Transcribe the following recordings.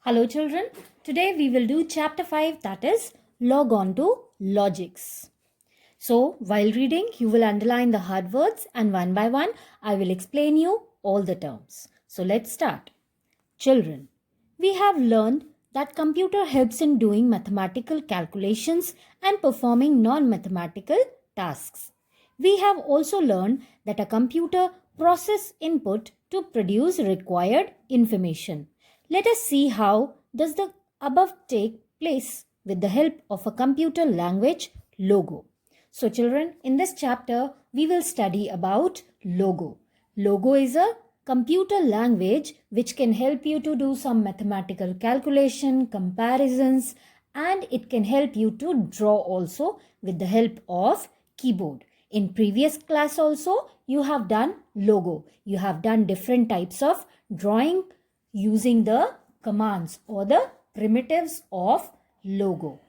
Hello children, today we will do chapter 5, that is log on to logics. So while reading you will underline the hard words and one by one I will explain you all the terms. So let's start. Children, we have learned that computer helps in doing mathematical calculations and performing non-mathematical tasks. We have also learned that a computer processes input to produce required information. Let us see how does the above take place with the help of a computer language Logo. So children, in this chapter we will study about Logo. Logo is a computer language which can help you to do some mathematical calculation, comparisons, and it can help you to draw also with the help of keyboard. In previous class also you have done Logo. You have done different types of drawing using the commands or the primitives of Logo.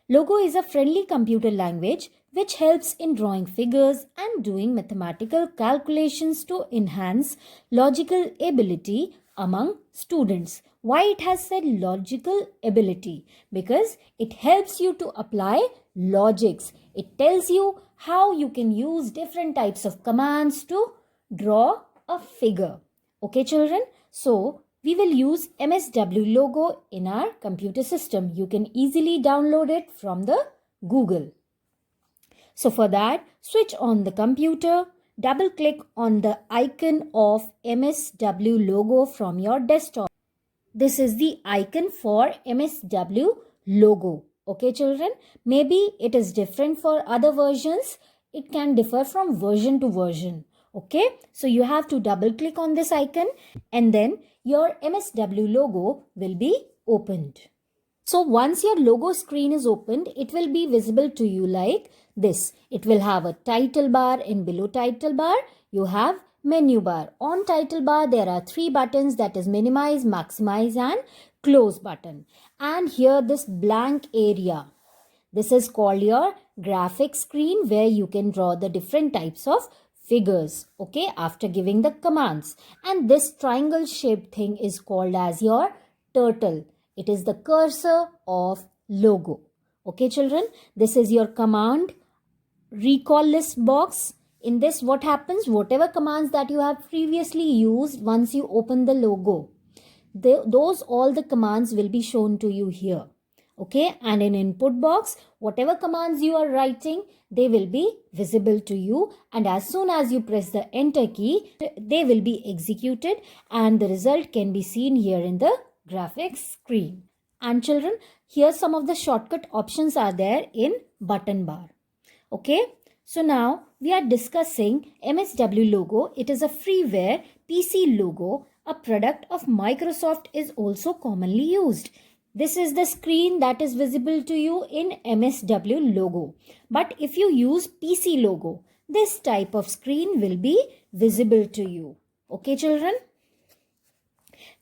Logo is a friendly computer language which helps in drawing figures and doing mathematical calculations to enhance logical ability among students. Why it has said logical ability? Because it helps you to apply logics. It tells you how you can use different types of commands to draw a figure. Okay children? So we will use MSW Logo in our computer system. You can easily download it from the Google. So for that, switch on the computer, double click on the icon of MSW Logo from your desktop. This is the icon for MSW Logo. Okay children, maybe it is different for other versions. It can differ from version to version. Okay, so you have to double click on this icon and then your MSW logo will be opened. So once your logo screen is opened, it will be visible to you like this. It will have a title bar, and below title bar you have menu bar. On title bar there are three buttons, that is minimize, maximize and close button. And here this blank area, this is called your graphic screen where you can draw the different types of figures, okay, after giving the commands. And this triangle shaped thing is called as your turtle. It is the cursor of logo. Okay children, this is your command recall list box. In this what happens, whatever commands that you have previously used, once you open the logo, those all the commands will be shown to you here. Okay, and in input box, whatever commands you are writing, they will be visible to you, and as soon as you press the enter key, they will be executed and the result can be seen here in the graphics screen. And children, here some of the shortcut options are there in button bar. Okay, so now we are discussing MSW Logo. It is a freeware PC logo. A product of Microsoft is also commonly used. This is the screen that is visible to you in MSW Logo. But if you use PC logo, this type of screen will be visible to you. Okay children?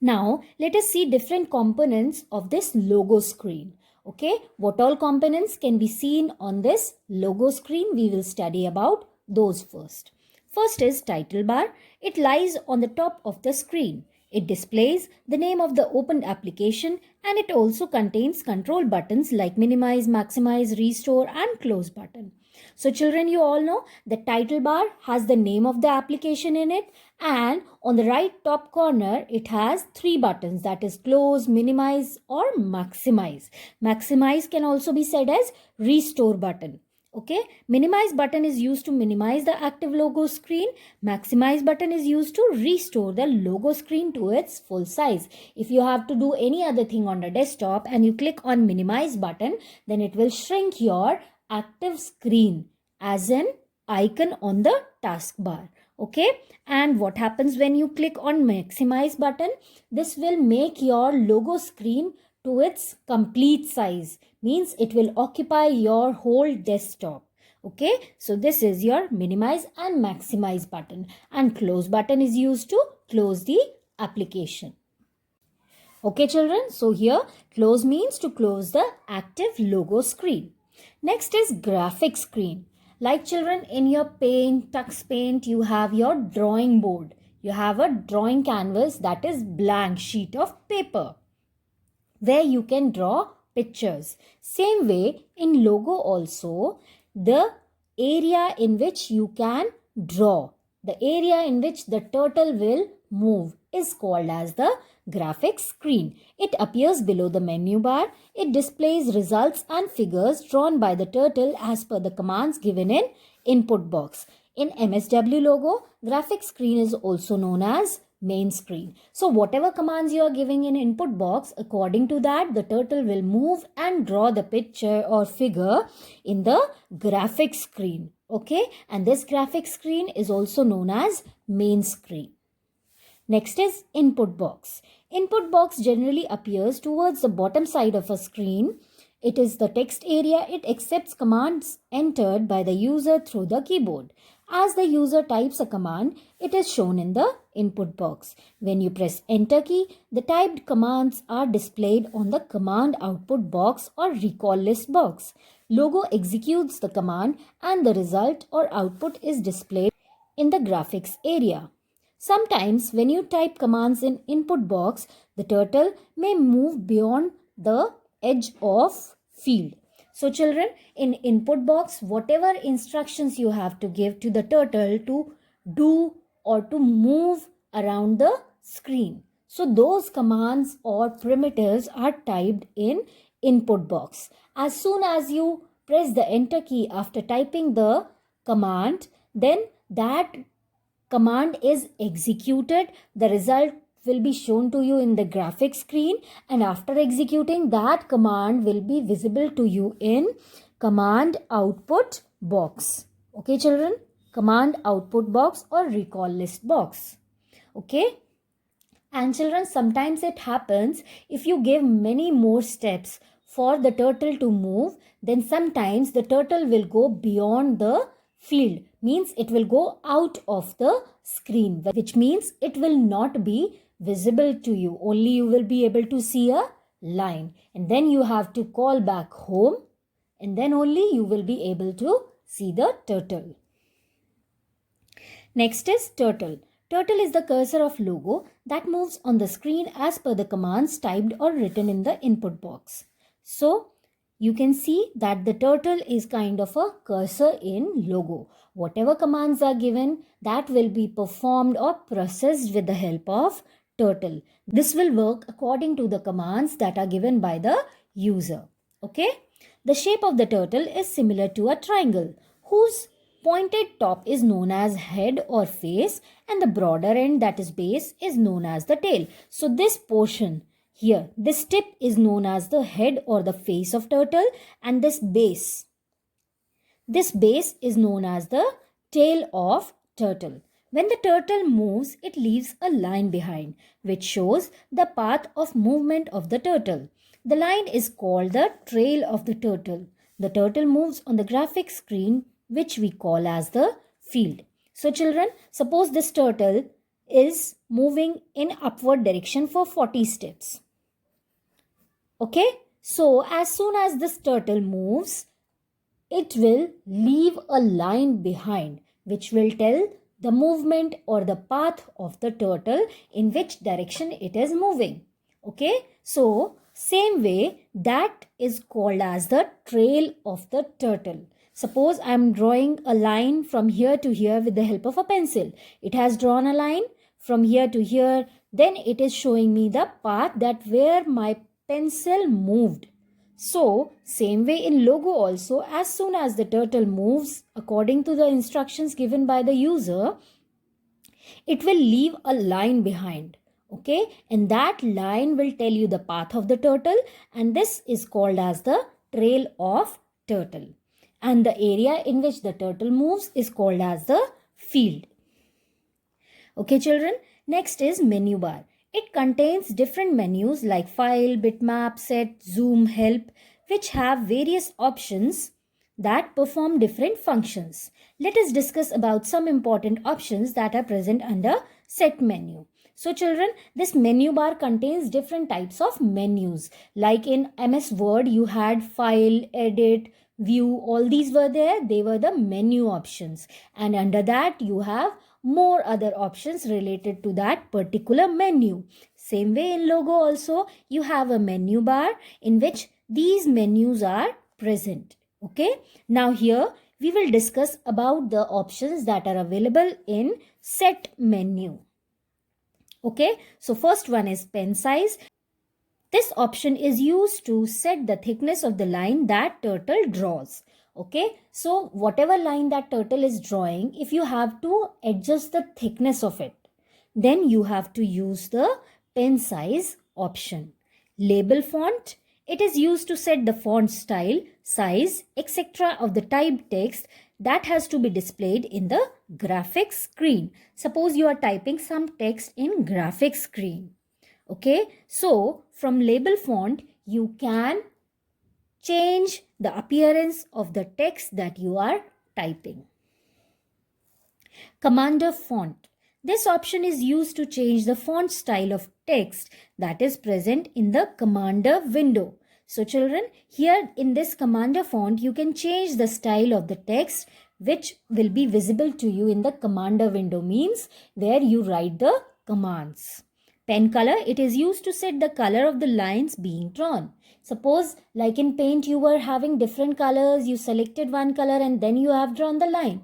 Now let us see different components of this logo screen. Okay, what all components can be seen on this logo screen? We will study about those first. First is title bar. It lies on the top of the screen. It displays the name of the opened application and it also contains control buttons like minimize, maximize, restore and close button. So children, you all know the title bar has the name of the application in it, and on the right top corner it has three buttons, that is close, minimize or maximize. Maximize can also be said as restore button. Okay, minimize button is used to minimize the active logo screen. Maximize button is used to restore the logo screen to its full size. If you have to do any other thing on the desktop and you click on minimize button, then it will shrink your active screen as an icon on the taskbar. Okay, and what happens when you click on maximize button? This will make your logo screen to its complete size, means it will occupy your whole desktop. Okay, so this is your minimize and maximize button, and close button is used to close the application. Okay children, so here close means to close the active logo screen. Next is graphic screen. Like children, in your Paint, Tux Paint, you have your drawing board. You have a drawing canvas, that is blank sheet of paper. where you can draw pictures. Same way in logo also, the area in which you can draw, the area in which the turtle will move is called as the graphics screen. It appears below the menu bar. It displays results and figures drawn by the turtle as per the commands given in input box. In MSW logo, graphics screen is also known as main screen. So whatever commands you are giving in input box, according to that, the turtle will move and draw the picture or figure in the graphics screen. Okay, and this graphics screen is also known as main screen. Next is input box. Input box generally appears towards the bottom side of a screen. It is the text area. It accepts commands entered by the user through the keyboard. As the user types a command, it is shown in the input box. When you press enter key, the typed commands are displayed on the command output box or recall list box. Logo executes the command and the result or output is displayed in the graphics area. Sometimes when you type commands in input box, the turtle may move beyond the edge of field. So children, in input box, whatever instructions you have to give to the turtle to do or to move around the screen. So those commands or primitives are typed in input box. As soon as you press the enter key after typing the command, then that command is executed. The result will be shown to you in the graphic screen, and after executing, that command will be visible to you in command output box. Okay children, command output box or recall list box. Okay, and children, sometimes it happens if you give many more steps for the turtle to move, then sometimes the turtle will go beyond the field, means it will go out of the screen, which means it will not be visible to you. Only you will be able to see a line, and then you have to call back home, and then only you will be able to see the turtle. Next is turtle. Turtle is the cursor of logo that moves on the screen as per the commands typed or written in the input box. So you can see that the turtle is kind of a cursor in logo. Whatever commands are given, that will be performed or processed with the help of turtle. This will work according to the commands that are given by the user. Okay? The shape of the turtle is similar to a triangle whose pointed top is known as head or face, and the broader end, that is base, is known as the tail. So this portion here, this tip is known as the head or the face of turtle, and this base is known as the tail of turtle. When the turtle moves, it leaves a line behind, which shows the path of movement of the turtle. The line is called the trail of the turtle. The turtle moves on the graphic screen, which we call as the field. So children, suppose this turtle is moving in upward direction for 40 steps. Okay, so as soon as this turtle moves, it will leave a line behind, which will tell the movement or the path of the turtle in which direction it is moving. Okay, so same way, that is called as the trail of the turtle. Suppose I am drawing a line from here to here with the help of a pencil. It has drawn a line from here to here. Then it is showing me the path that where my pencil moved. So, same way in logo also, as soon as the turtle moves according to the instructions given by the user, it will leave a line behind. Okay, and that line will tell you the path of the turtle, and this is called as the trail of turtle. And the area in which the turtle moves is called as the field. Okay children, next is menu bar. It contains different menus like file, bitmap, set, zoom, help, which have various options that perform different functions. Let us discuss about some important options that are present under set menu. So children, this menu bar contains different types of menus. Like in MS Word, you had file, edit, view, all these were there. They were the menu options. And under that, you have more other options related to that particular menu. Same way in logo also, you have a menu bar in which these menus are present. Okay, now here we will discuss about the options that are available in set menu. Okay, so first one is pen size. This option is used to set the thickness of the line that turtle draws. Okay, so whatever line that turtle is drawing, if you have to adjust the thickness of it, then you have to use the pen size option. Label font, it is used to set the font style, size, etc. of the typed text that has to be displayed in the graphics screen. Suppose you are typing some text in graphics screen. Okay, so from label font, you can change the appearance of the text that you are typing. Commander font. This option is used to change the font style of text that is present in the Commander window. So children, here in this Commander font, you can change the style of the text which will be visible to you in the Commander window, means where you write the commands. Pen color, it is used to set the color of the lines being drawn. Suppose like in paint you were having different colors, you selected one color and then you have drawn the line.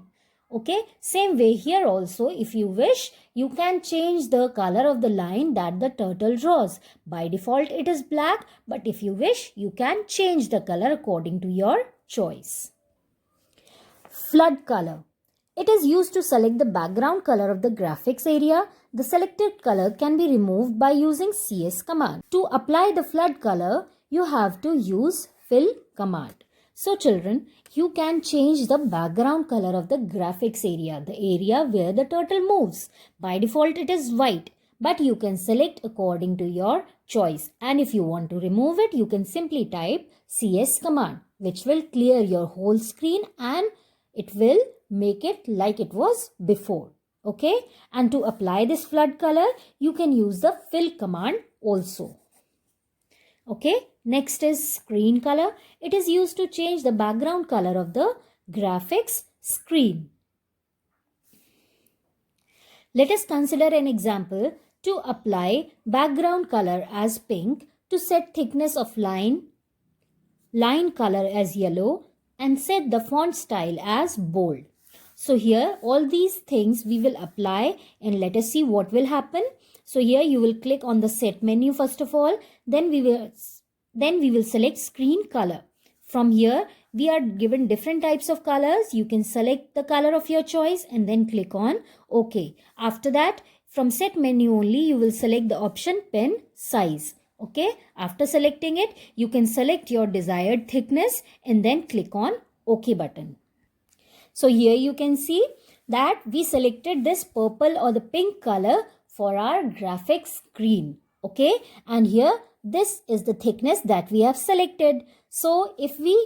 Okay, same way here also, if you wish, you can change the color of the line that the turtle draws. By default it is black, but if you wish, you can change the color according to your choice. Flood color. It is used to select the background color of the graphics area. The selected color can be removed by using CS command. To apply the flood color, you have to use fill command. So children, you can change the background color of the graphics area, the area where the turtle moves. By default it is white, but you can select according to your choice. And if you want to remove it, you can simply type CS command, which will clear your whole screen and it will make it like it was before. Okay, and to apply this flood color, you can use the fill command also. Okay, next is screen color. It is used to change the background color of the graphics screen. Let us consider an example to apply background color as pink, to set thickness of line color as yellow, and set the font style as bold. So here all these things we will apply and let us see what will happen. So here you will click on the set menu first of all, then we will select screen color. From here we are given different types of colors. You can select the color of your choice and then click on OK. After that, from set menu only you will select the option pen size. Okay, after selecting it, you can select your desired thickness and then click on OK button. So here you can see that we selected this purple or the pink color for our graphics screen. Okay, and here this is the thickness that we have selected. So if we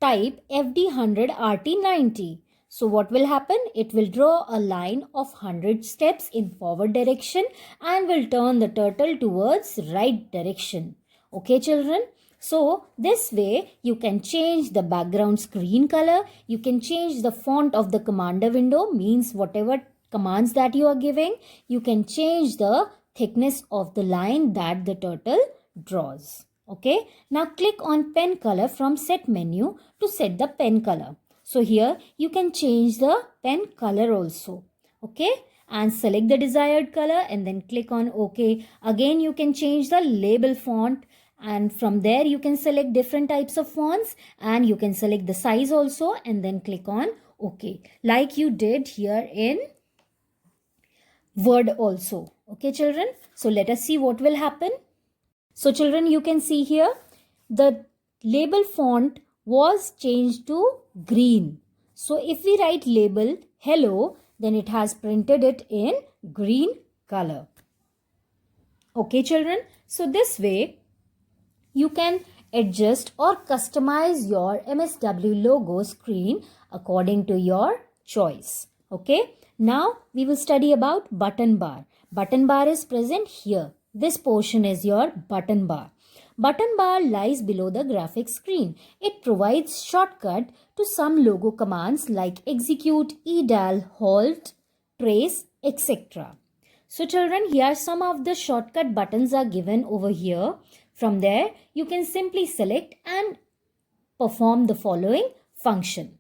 type FD100 RT90, so what will happen? It will draw a line of 100 steps in forward direction and will turn the turtle towards right direction. Okay children? So this way you can change the background screen color. You can change the font of the commander window, means whatever commands that you are giving, you can change the thickness of the line that the turtle draws. Okay. Now click on pen color from set menu to set the pen color. So here you can change the pen color also. Okay, and select the desired color and then click on OK. Again you can change the label font, and from there you can select different types of fonts and you can select the size also and then click on OK, like you did here in Word also. Okay children, so let us see what will happen. So children, you can see here the label font was changed to green. So if we write label hello, then it has printed it in green color. Okay children, so this way you can adjust or customize your MSW logo screen according to your choice. Okay, now we will study about button bar. Button bar is present here. This portion is your button bar. Button bar lies below the graphics screen. It provides shortcut to some logo commands like execute, edal, halt, trace, etc. So children, here some of the shortcut buttons are given over here. From there, you can simply select and perform the following function.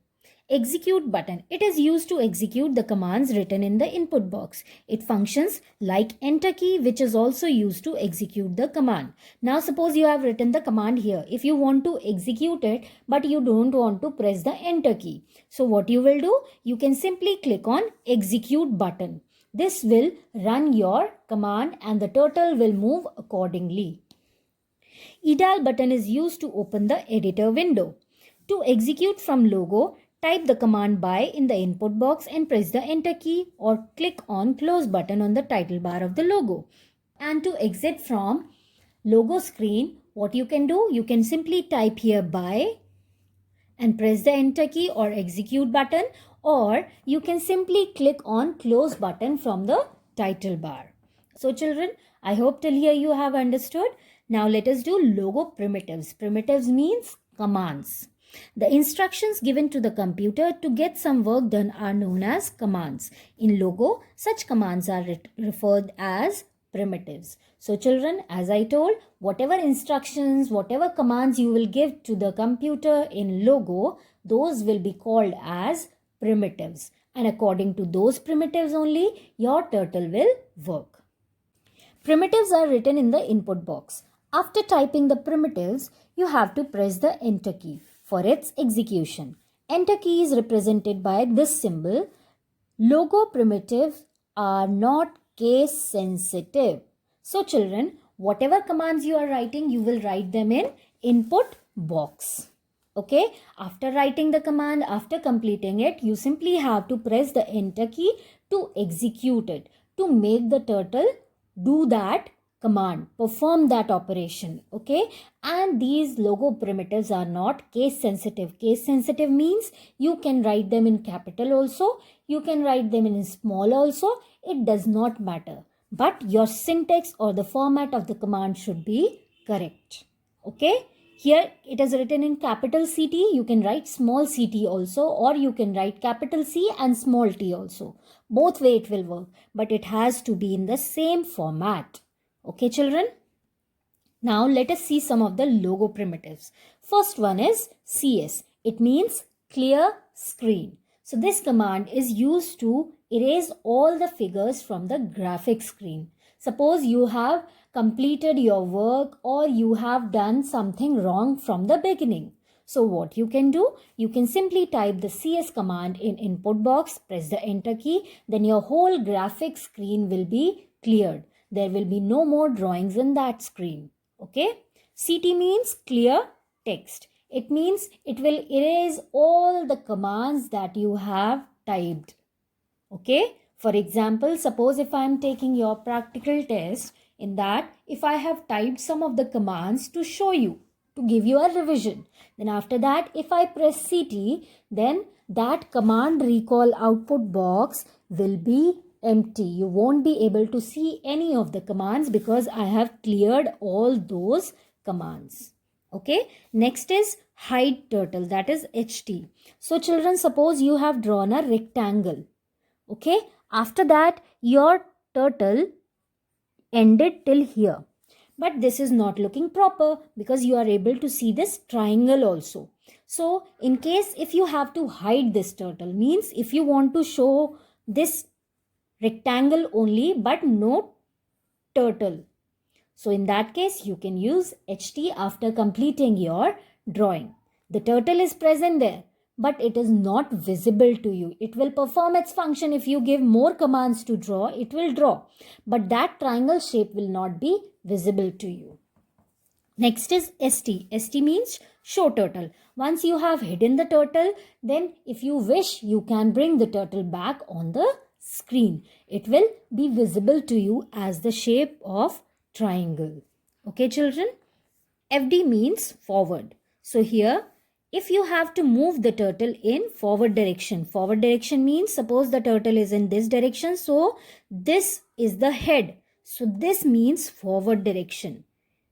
Execute button. It is used to execute the commands written in the input box. It functions like enter key, which is also used to execute the command. Now suppose you have written the command here. If you want to execute it but you don't want to press the enter key, so what you will do? You can simply click on execute button. This will run your command and the turtle will move accordingly. Eval button is used to open the editor window. To execute from logo, type the command by in the input box and press the enter key or click on close button on the title bar of the logo. And to exit from logo screen, what you can do? You can simply type here by and press the enter key or execute button, or you can simply click on close button from the title bar. So children, I hope till here you have understood. Now let us do logo primitives. Primitives means commands. The instructions given to the computer to get some work done are known as commands. In logo, such commands are referred as primitives. So children, as I told, whatever instructions, whatever commands you will give to the computer in logo, those will be called as primitives. And according to those primitives only, your turtle will work. Primitives are written in the input box. After typing the primitives, you have to press the enter key for its execution. Enter key is represented by this symbol. Logo primitives are not case sensitive. So children, whatever commands you are writing, you will write them in input box. Okay, after writing the command, after completing it, you simply have to press the enter key to execute it, to make the turtle do that command, perform that operation. Okay, and these logo primitives are not case sensitive. Case sensitive means you can write them in capital also, you can write them in small also, it does not matter, but your syntax or the format of the command should be correct. Okay, here it is written in capital CT, you can write small ct also, or you can write capital C and small t also. Both way it will work, but it has to be in the same format. Okay children, now let us see some of the logo primitives. First one is CS. It means clear screen. So this command is used to erase all the figures from the graphic screen. Suppose you have completed your work or you have done something wrong from the beginning. So what you can do? You can simply type the CS command in input box, press the enter key, then your whole graphic screen will be cleared. There will be no more drawings in that screen. Okay? CT means clear text. It means it will erase all the commands that you have typed. Okay? For example, suppose if I am taking your practical test, in that if I have typed some of the commands to show you, to give you a revision, then after that if I press CT, then that command recall output box will be empty. You won't be able to see any of the commands because I have cleared all those commands. Okay, next is hide turtle, that is HT. So children, suppose you have drawn a rectangle. Okay, after that your turtle ended till here, but this is not looking proper because you are able to see this triangle also. So in case if you have to hide this turtle, means if you want to show this rectangle only but no turtle, so in that case you can use HT after completing your drawing. The turtle is present there, but it is not visible to you. It will perform its function. If you give more commands to draw, it will draw, but that triangle shape will not be visible to you. Next is ST. ST means show turtle. Once you have hidden the turtle, then if you wish, you can bring the turtle back on the screen. It will be visible to you as the shape of triangle. Okay children? FD means forward. So here, if you have to move the turtle in forward direction means suppose the turtle is in this direction, so this is the head. So this means forward direction.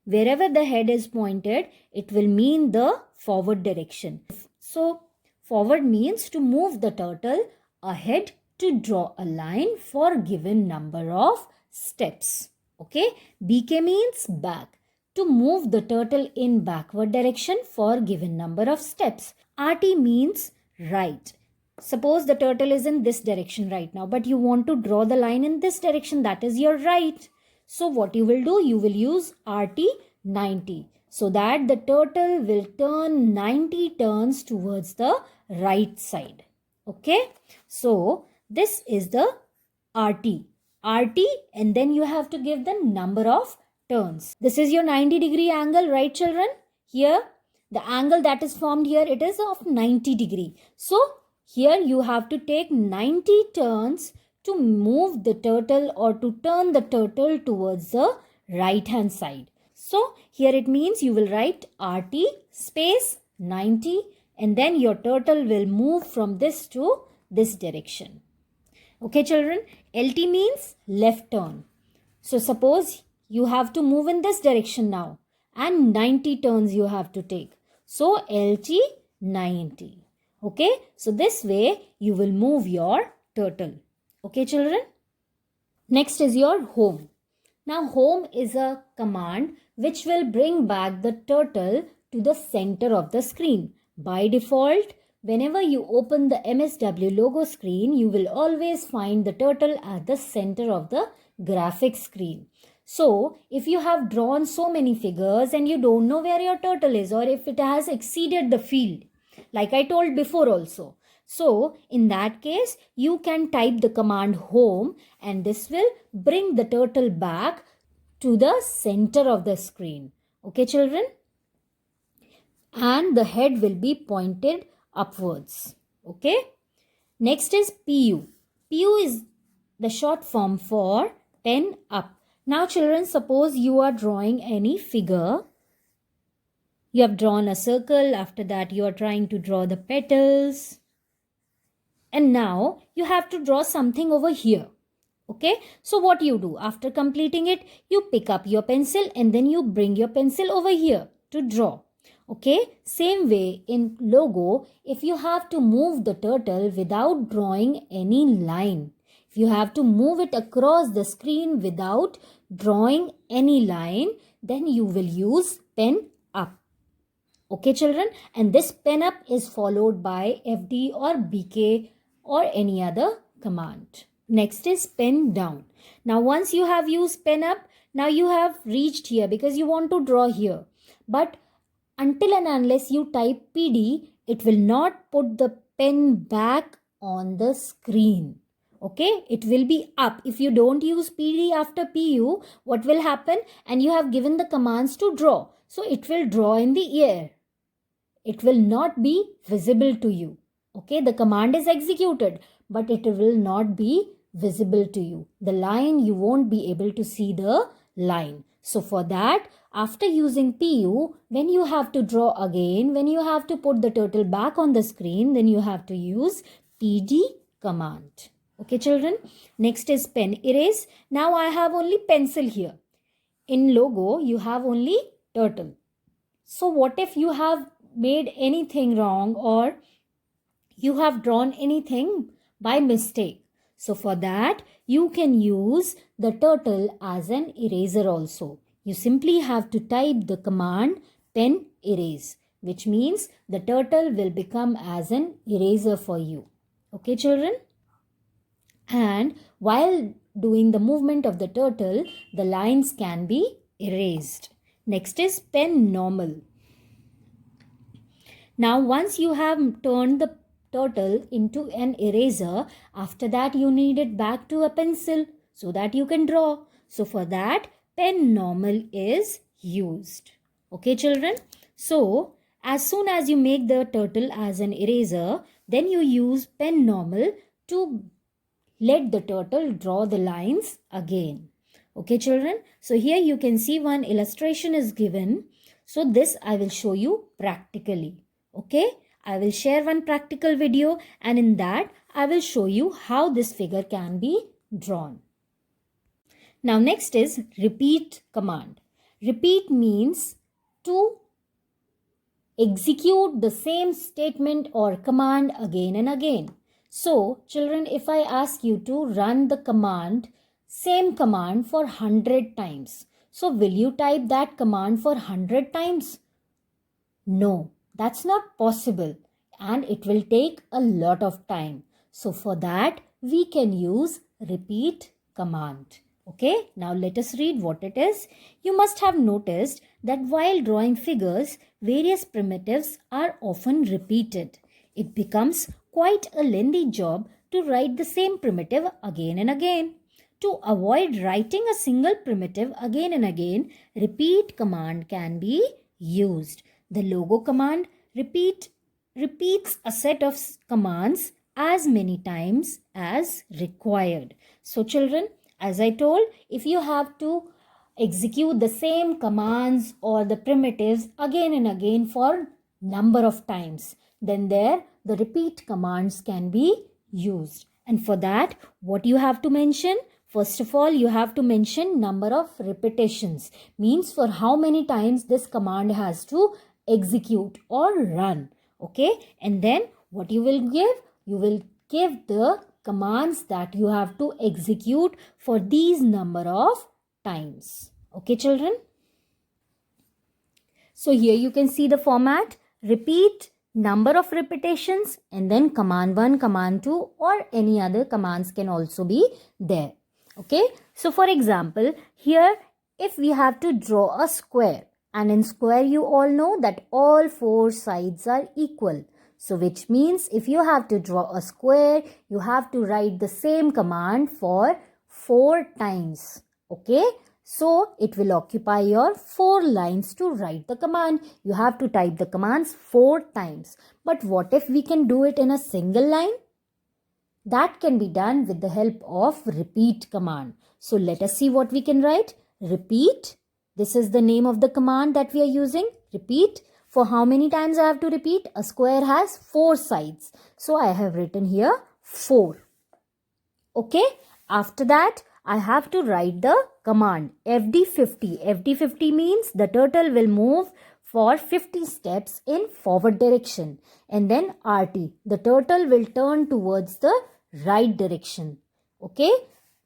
Wherever the head is pointed, it will mean the forward direction. So forward means to move the turtle ahead to draw a line for given number of steps. Okay, BK means back, to move the turtle in backward direction for given number of steps. RT means right. Suppose the turtle is in this direction right now, but you want to draw the line in this direction, that is your right. So what you will do, you will use RT 90, so that the turtle will turn 90 turns towards the right side. Okay, so this is the RT. RT, and then you have to give the number of turns. This is your 90-degree angle, right children? Here, the angle that is formed here, it is of 90 degree. So, here you have to take 90 turns to move the turtle or to turn the turtle towards the right hand side. So, here it means you will write RT space 90, and then your turtle will move from this to this direction. Okay children, LT means left turn. So suppose you have to move in this direction now and 90 turns you have to take. So LT 90. Okay, so this way you will move your turtle. Okay children. Next is your home. Now home is a command which will bring back the turtle to the center of the screen. By default, whenever you open the MSW logo screen, you will always find the turtle at the center of the graphics screen. So, if you have drawn so many figures and you don't know where your turtle is, or if it has exceeded the field, like I told before also. So, in that case, you can type the command home, and this will bring the turtle back to the center of the screen. Okay, children? And the head will be pointed upwards. Okay. Next is PU. PU is the short form for pen up. Now children, suppose you are drawing any figure. You have drawn a circle. After that you are trying to draw the petals. And now you have to draw something over here. Okay. So what you do? After completing it, you pick up your pencil and then you bring your pencil over here to draw. Okay, same way in logo, if you have to move the turtle without drawing any line, if you have to move it across the screen without drawing any line, then you will use pen up. Okay children, and this pen up is followed by FD or BK or any other command. Next is pen down. Now once you have used pen up, now you have reached here because you want to draw here. But until and unless you type PD, it will not put the pen back on the screen. Okay, it will be up. If you don't use PD after PU, what will happen? And you have given the commands to draw. So it will draw in the air. It will not be visible to you. Okay, the command is executed, but it will not be visible to you. The line, you won't be able to see the line. So for that, after using PU, when you have to draw again, when you have to put the turtle back on the screen, then you have to use PD command. Okay children, next is pen erase. Now I have only pencil here. In logo, you have only turtle. So what if you have made anything wrong or you have drawn anything by mistake? So for that, you can use the turtle as an eraser also. You simply have to type the command pen erase, which means the turtle will become as an eraser for you. Okay children? And while doing the movement of the turtle, the lines can be erased. Next is pen normal. Now once you have turned the turtle into an eraser, after that you need it back to a pencil so that you can draw. So for that, pen normal is used. Okay children? So as soon as you make the turtle as an eraser, then you use pen normal to let the turtle draw the lines again. Okay children? So here you can see one illustration is given. So this I will show you practically. Okay? I will share one practical video, and in that I will show you how this figure can be drawn. Now next is repeat command. Repeat means to execute the same statement or command again and again. So, children, if I ask you to run the same command for 100 times, so will you type that command for 100 times? No, that's not possible, and it will take a lot of time. So for that, we can use repeat command. Okay, now let us read what it is. You must have noticed that while drawing figures, various primitives are often repeated. It becomes quite a lengthy job to write the same primitive again and again. To avoid writing a single primitive again and again, repeat command can be used. The logo command repeats a set of commands as many times as required. So children, as I told, if you have to execute the same commands or the primitives again and again for number of times, then there the repeat commands can be used. And for that, what you have to mention? First of all, you have to mention number of repetitions. Means for how many times this command has to execute or run. Okay, and then what you will give? You will give the commands that you have to execute for these number of times. Okay, children? So here you can see the format. Repeat, number of repetitions, and then command 1, command 2, or any other commands can also be there. Okay, so for example, here if we have to draw a square, and in square you all know that all 4 sides are equal. So which means if you have to draw a square, you have to write the same command for 4 times. Okay, so it will occupy your 4 lines to write the command. You have to type the commands 4 times. But what if we can do it in a single line? That can be done with the help of repeat command. So let us see what we can write. Repeat. This is the name of the command that we are using. Repeat. For how many times I have to repeat? A square has 4 sides. So I have written here 4. Okay. After that, I have to write the command FD50. FD50 means the turtle will move for 50 steps in forward direction. And then RT. The turtle will turn towards the right direction. Okay.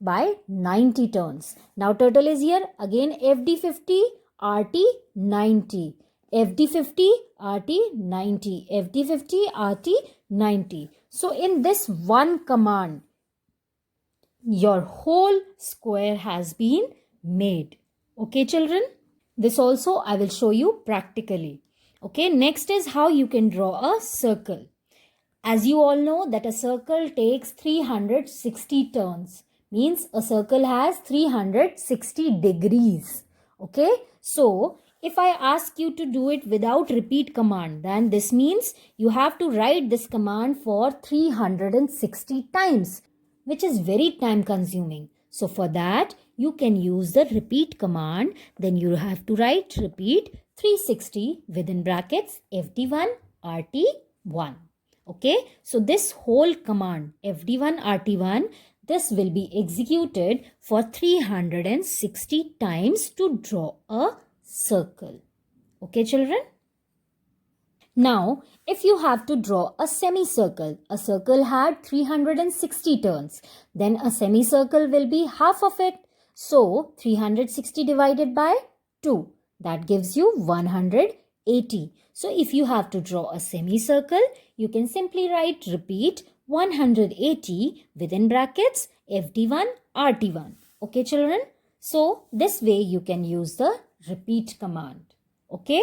By 90 turns. Now turtle is here. Again FD50, RT 90. FD50, RT 90. FD50, RT 90. So in this one command, your whole square has been made. Okay, children? This also I will show you practically. Okay, next is how you can draw a circle. As you all know that a circle takes 360 turns. Means a circle has 360 degrees. Okay, so if I ask you to do it without repeat command, then this means you have to write this command for 360 times, which is very time consuming. So for that, you can use the repeat command. Then you have to write repeat 360 within brackets FD1 RT1. Okay, so this whole command FD1 RT1, this will be executed for 360 times to draw a circle. Okay, children? Now, if you have to draw a semicircle, a circle had 360 turns, then a semicircle will be half of it. So, 360 divided by 2, that gives you 180. So, if you have to draw a semicircle, you can simply write repeat 180 within brackets FD1 RT1. Okay, children? So, this way you can use the repeat command. Okay?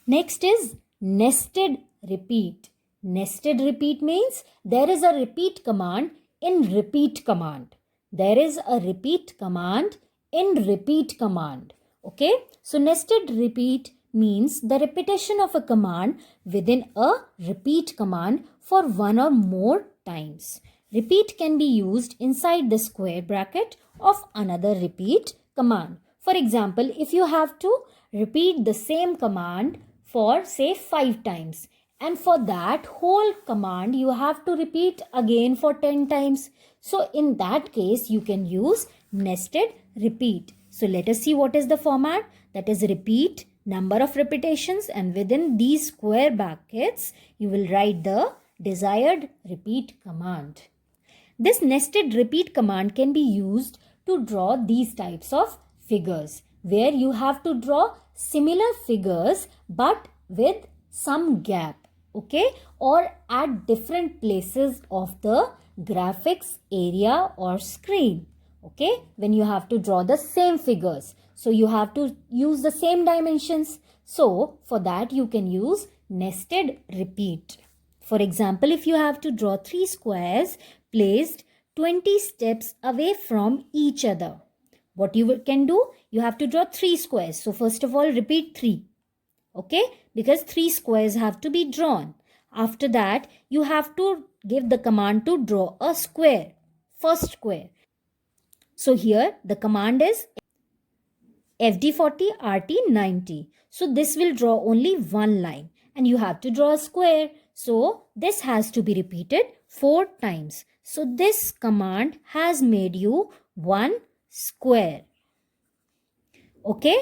Next is nested repeat. Nested repeat means there is a repeat command in repeat command. There is a repeat command in repeat command. Okay? So, nested repeat means the repetition of a command within a repeat command for one or more times. Repeat can be used inside the square bracket of another repeat command. For example, if you have to repeat the same command for say 5 times, and for that whole command you have to repeat again for 10 times. So in that case you can use nested repeat. So let us see what is the format. That is repeat, number of repetitions, and within these square brackets you will write the desired repeat command. This nested repeat command can be used to draw these types of figures, where you have to draw similar figures but with some gap, okay, or at different places of the graphics area or screen, okay, when you have to draw the same figures. So you have to use the same dimensions. So for that you can use nested repeat. For example, if you have to draw 3 squares placed 20 steps away from each other, what you can do? You have to draw 3 squares. So first of all, repeat 3. Okay? Because 3 squares have to be drawn. After that, you have to give the command to draw a square. First square. So here, the command is FD40 RT90. So this will draw only one line. And you have to draw a square. So this has to be repeated 4 times. So this command has made you one square. Okay?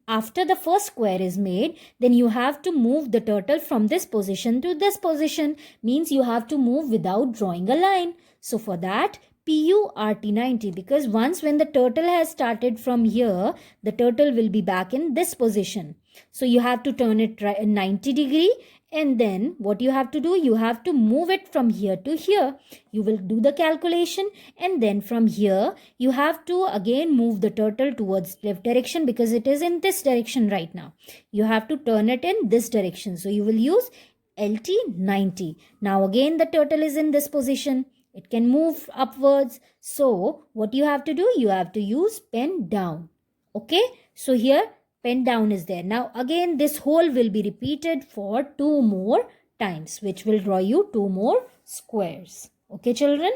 After the first square is made, then you have to move the turtle from this position to this position. Means you have to move without drawing a line. So for that, PURT90, because once when the turtle has started from here, the turtle will be back in this position. So you have to turn it 90 degree, and then what you have to do, you have to move it from here to here. You will do the calculation, and then from here you have to again move the turtle towards left direction because it is in this direction right now. You have to turn it in this direction. So you will use LT90. Now again the turtle is in this position. It can move upwards. So what you have to do, you have to use pen down. Okay. So here pen down is there. Now again this whole will be repeated for 2 more times, which will draw you 2 more squares. Okay children.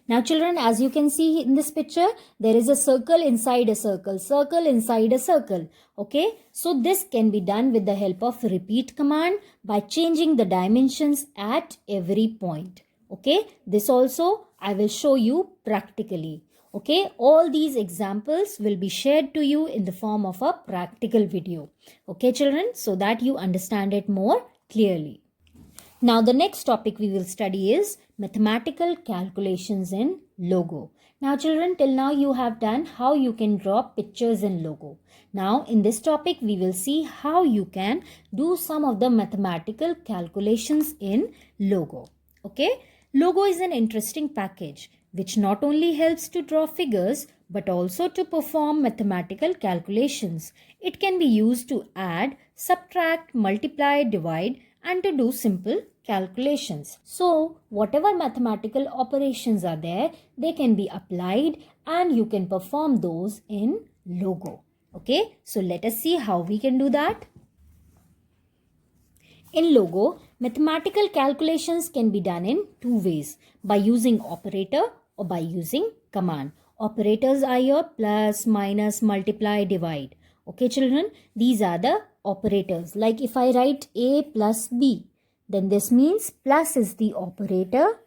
Now children, as you can see in this picture, there is a circle inside a circle, circle inside a circle. Okay. So this can be done with the help of repeat command by changing the dimensions at every point. Okay, this also I will show you practically. Okay, all these examples will be shared to you in the form of a practical video. Okay, children, so that you understand it more clearly. Now, the next topic we will study is mathematical calculations in Logo. Now, children, till now you have done how you can draw pictures in Logo. Now, in this topic, we will see how you can do some of the mathematical calculations in Logo. Okay. Logo is an interesting package which not only helps to draw figures but also to perform mathematical calculations. It can be used to add, subtract, multiply, divide, and to do simple calculations. So, whatever mathematical operations are there, they can be applied and you can perform those in Logo. Okay, so let us see how we can do that. In Logo, mathematical calculations can be done in 2 ways, by using operator or by using command. Operators are your plus, minus, multiply, divide. Okay children, these are the operators. Like if I write A plus B, then this means plus is the operator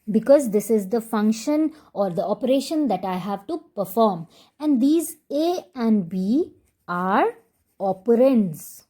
because this is the function or the operation that I have to perform. And these A and B are operands.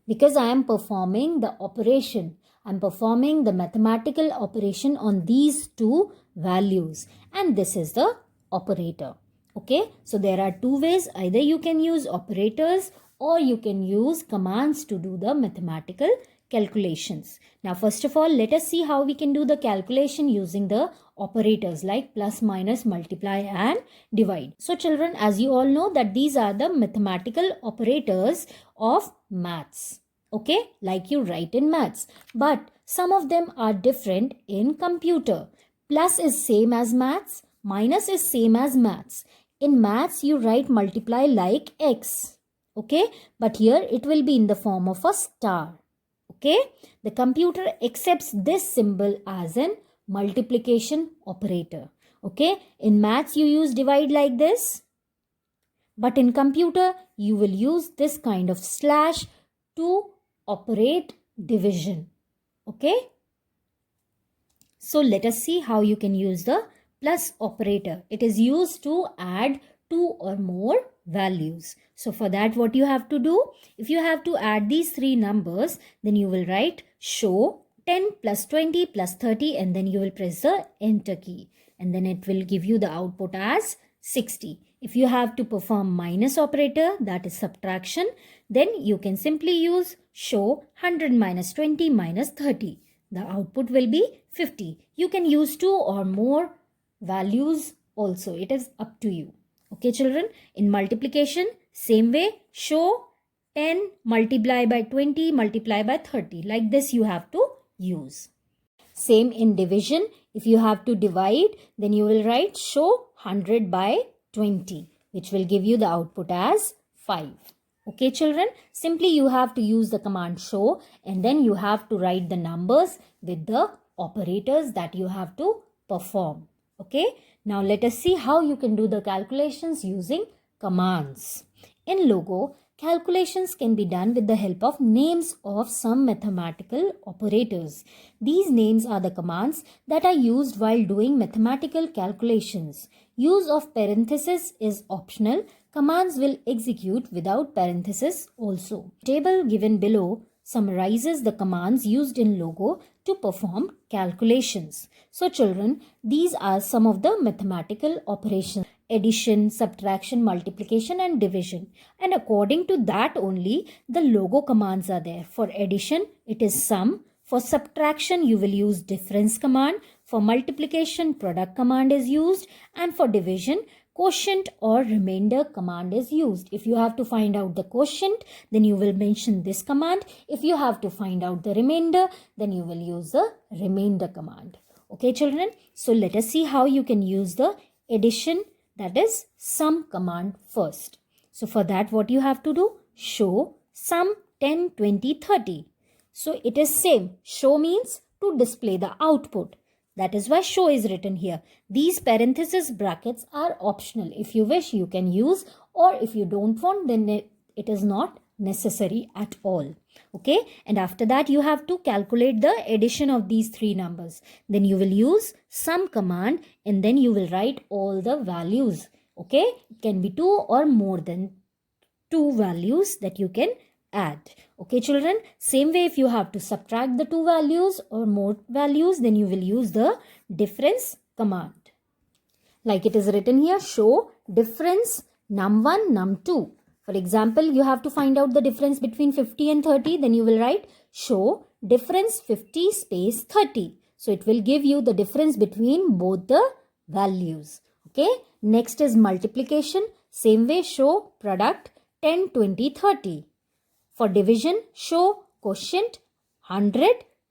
Because I am performing the operation. I am performing the mathematical operation on these 2 values. And this is the operator. Okay. So there are 2 ways. Either you can use operators or you can use commands to do the mathematical calculations. Now first of all, let us see how we can do the calculation using the operators like plus, minus, multiply and divide. So children, as you all know that these are the mathematical operators of maths. Okay, like you write in maths. But some of them are different in computer. Plus is same as maths. Minus is same as maths. In maths, you write multiply like X. Okay, but here it will be in the form of a star. Okay, the computer accepts this symbol as an multiplication operator. Okay, in maths, you use divide like this. But in computer, you will use this kind of slash to operate division. Okay. So let us see how you can use the plus operator. It is used to add two or more values. So for that, what you have to do, if you have to add these three numbers, then you will write show 10 plus 20 plus 30 and then you will press the enter key and then it will give you the output as 60. If you have to perform minus operator, that is subtraction, then you can simply use show 100 minus 20 minus 30. The output will be 50. You can use two or more values also. It is up to you. Okay, children. In multiplication, same way, show 10 multiply by 20 multiply by 30. Like this you have to use. Same in division. If you have to divide, then you will write show 100 by 20, which will give you the output as 5. Okay, children, simply you have to use the command show and then you have to write the numbers with the operators that you have to perform. Okay, now let us see how you can do the calculations using commands. In Logo, calculations can be done with the help of names of some mathematical operators. These names are the commands that are used while doing mathematical calculations. Use of parenthesis is optional. Commands will execute without parenthesis also. The table given below summarizes the commands used in Logo to perform calculations. So children, these are some of the mathematical operations: addition, subtraction, multiplication and division. And according to that only the Logo commands are there. For addition, it is sum. For subtraction, you will use difference command. For multiplication, product command is used. And for division, quotient or remainder command is used. If you have to find out the quotient, then you will mention this command. If you have to find out the remainder, then you will use the remainder command. Okay, children. So let us see how you can use the addition, that is sum command first. So for that, what you have to do? Show sum 10, 20, 30. So it is same. Show means to display the output. That is why show is written here. These parenthesis brackets are optional. If you wish, you can use, or if you don't want, then it is not necessary at all. Okay, and after that you have to calculate the addition of these three numbers. Then you will use sum command and then you will write all the values. Okay, it can be two or more than two values that you can add. Okay, children, same way if you have to subtract the two values or more values, then you will use the difference command. Like it is written here, show difference num1, num2. For example, you have to find out the difference between 50 and 30, then you will write show difference 50 space 30. So it will give you the difference between both the values. Okay, next is multiplication. Same way, show product 10, 20, 30. For division, show quotient 100,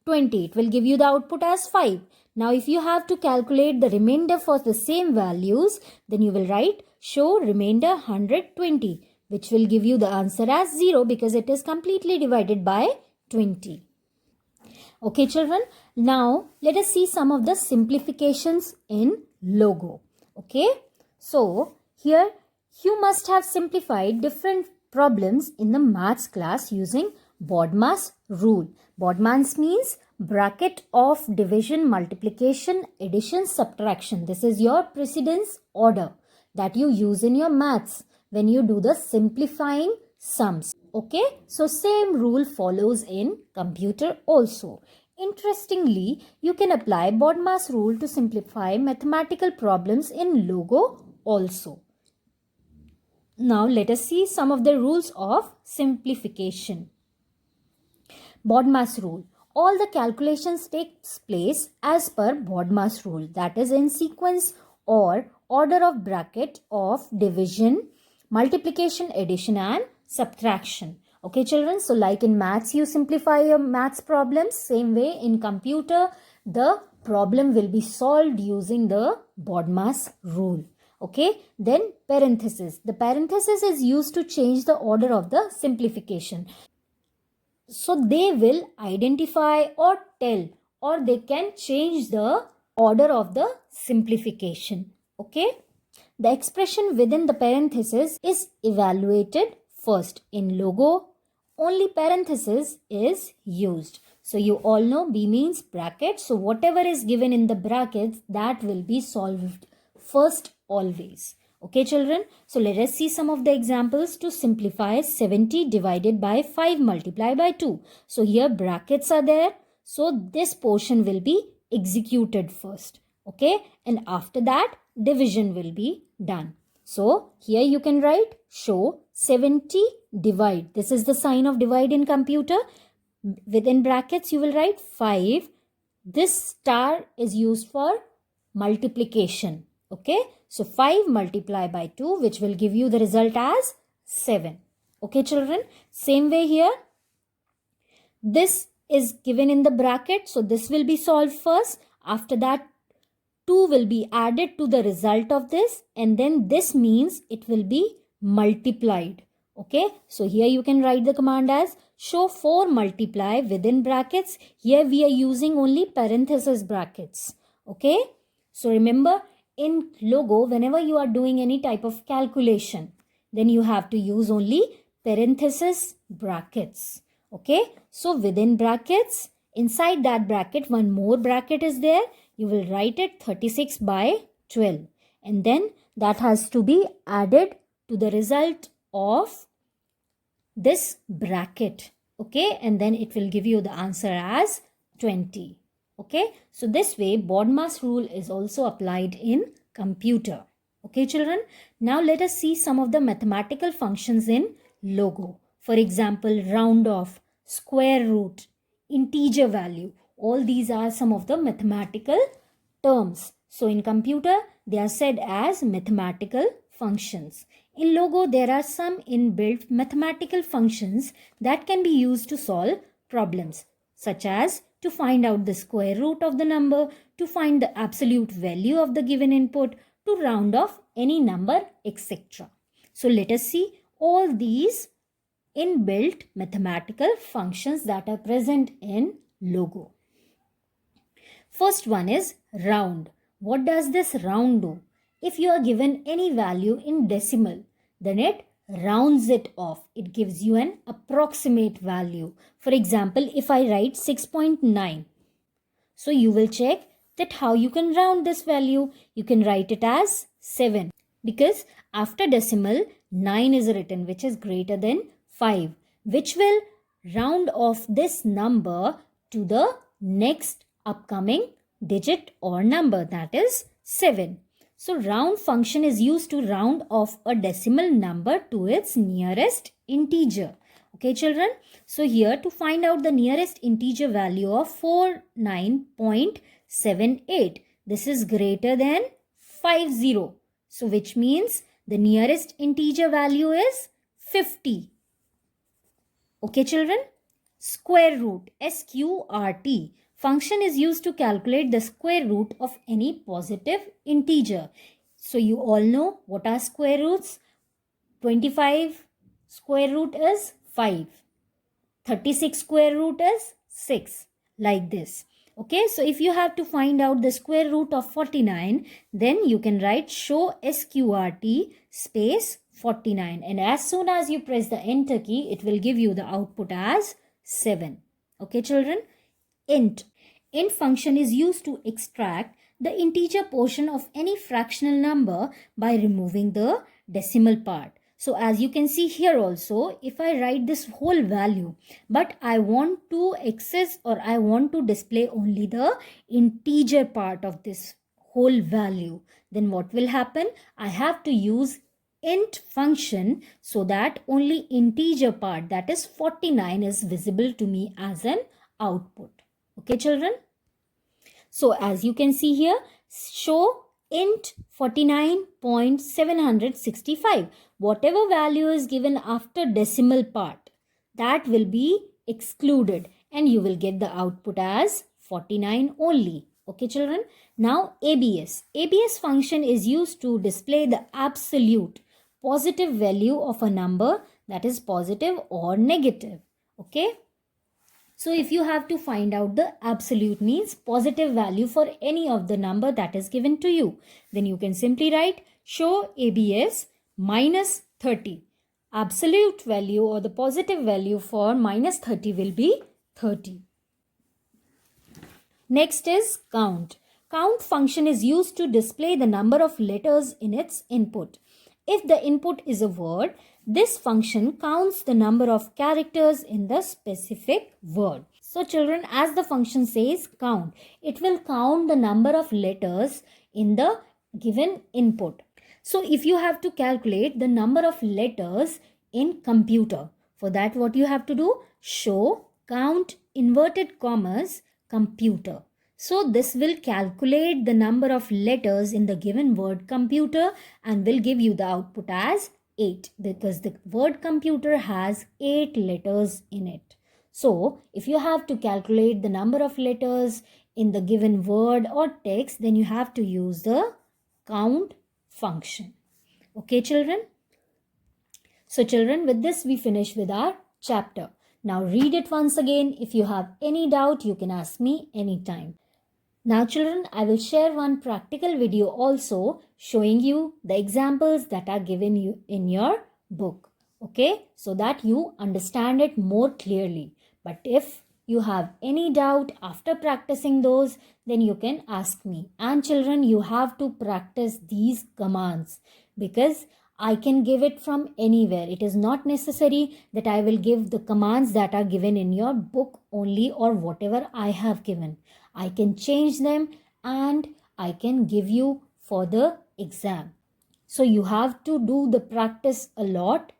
20. It will give you the output as 5. Now, if you have to calculate the remainder for the same values, then you will write show remainder 120, which will give you the answer as 0 because it is completely divided by 20. Okay, children. Now, let us see some of the simplifications in Logo. Okay. So, here you must have simplified different problems in the maths class using BODMAS rule. BODMAS means bracket of division, multiplication, addition, subtraction. This is your precedence order that you use in your maths when you do the simplifying sums. Okay, so same rule follows in computer also. Interestingly, you can apply BODMAS rule to simplify mathematical problems in Logo also. Now let us see some of the rules of simplification. BODMAS rule. All the calculations takes place as per BODMAS rule, that is in sequence or order of bracket of division, multiplication, addition and subtraction. Okay, children, so like in maths you simplify your maths problems, same way in computer the problem will be solved using the BODMAS rule. Okay, then parenthesis. The parenthesis is used to change the order of the simplification. So they will identify or tell, or they can change the order of the simplification. Okay, the expression within the parenthesis is evaluated first. In Logo, only parenthesis is used. So you all know B means bracket. So whatever is given in the brackets, that will be solved first always. Okay, children. So let us see some of the examples to simplify 70 divided by 5 multiplied by 2. So here brackets are there. So this portion will be executed first. Okay. And after that, division will be done. So here you can write show 70 divide. This is the sign of divide in computer. Within brackets, you will write 5. This star is used for multiplication. Okay. So 5 multiplied by 2, which will give you the result as 7. Okay, children. Same way here. This is given in the bracket. So this will be solved first. After that, 2 will be added to the result of this. And then this means it will be multiplied. Okay. So here you can write the command as show 4 multiply within brackets. Here we are using only parenthesis brackets. Okay. So remember, in Logo, whenever you are doing any type of calculation, then you have to use only parenthesis brackets. Okay. So within brackets, inside that bracket, one more bracket is there. You will write it 36 by 12. And then that has to be added to the result of this bracket. Okay. And then it will give you the answer as 20. Okay. So this way, BODMAS rule is also applied in computer. Okay, children. Now let us see some of the mathematical functions in Logo. For example, round off, square root, integer value. All these are some of the mathematical terms. So in computer, they are said as mathematical functions. In Logo, there are some inbuilt mathematical functions that can be used to solve problems, such as to find out the square root of the number, to find the absolute value of the given input, to round off any number, etc. So let us see all these inbuilt mathematical functions that are present in Logo. First one is round. What does this round do? If you are given any value in decimal, then it rounds it off. It gives you an approximate value. For example, if I write 6.9, so you will check that how you can round this value. You can write it as 7 because after decimal 9 is written, which is greater than 5, which will round off this number to the next upcoming digit or number, that is 7. So round function is used to round off a decimal number to its nearest integer. Okay, children. So here to find out the nearest integer value of 49.78. This is greater than 50. So which means the nearest integer value is 50. Okay, children. Square root, SQRT. Function is used to calculate the square root of any positive integer. So you all know what are square roots. 25 square root is 5. 36 square root is 6. Like this. Okay, so if you have to find out the square root of 49, then you can write show SQRT space 49. And as soon as you press the enter key, it will give you the output as 7. Okay, children. Int. Int function is used to extract the integer portion of any fractional number by removing the decimal part. So as you can see here also, if I write this whole value, but I want to access or I want to display only the integer part of this whole value, then what will happen? I have to use int function so that only integer part, that is 49, is visible to me as an output. Okay, children. So as you can see here, show int 49.765. Whatever value is given after decimal part, that will be excluded and you will get the output as 49 only. Okay, children. Now ABS. ABS function is used to display the absolute positive value of a number, that is positive or negative. Okay. So if you have to find out the absolute, means positive value for any of the number that is given to you, then you can simply write show ABS minus 30. Absolute value or the positive value for minus 30 will be 30. Next is count. Count function is used to display the number of letters in its input. If the input is a word, this function counts the number of characters in the specific word. So children, as the function says count, it will count the number of letters in the given input. So if you have to calculate the number of letters in computer, for that what you have to do? Show count inverted commas computer. So this will calculate the number of letters in the given word computer and will give you the output as 8 because the word computer has 8 letters in it. So if you have to calculate the number of letters in the given word or text, then you have to use the count function. Okay, children? So children, with this we finish with our chapter. Now read it once again. If you have any doubt, you can ask me anytime. Now children, I will share one practical video also showing you the examples that are given you in your book. Okay, so that you understand it more clearly. But if you have any doubt after practicing those, then you can ask me. And children, you have to practice these commands because I can give it from anywhere. It is not necessary that I will give the commands that are given in your book only or whatever I have given. I can change them and I can give you for the exam. So you have to do the practice a lot.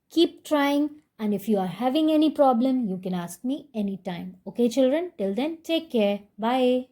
Keep trying, and if you are having any problem, you can ask me anytime. Okay, children? Till then, take care. Bye.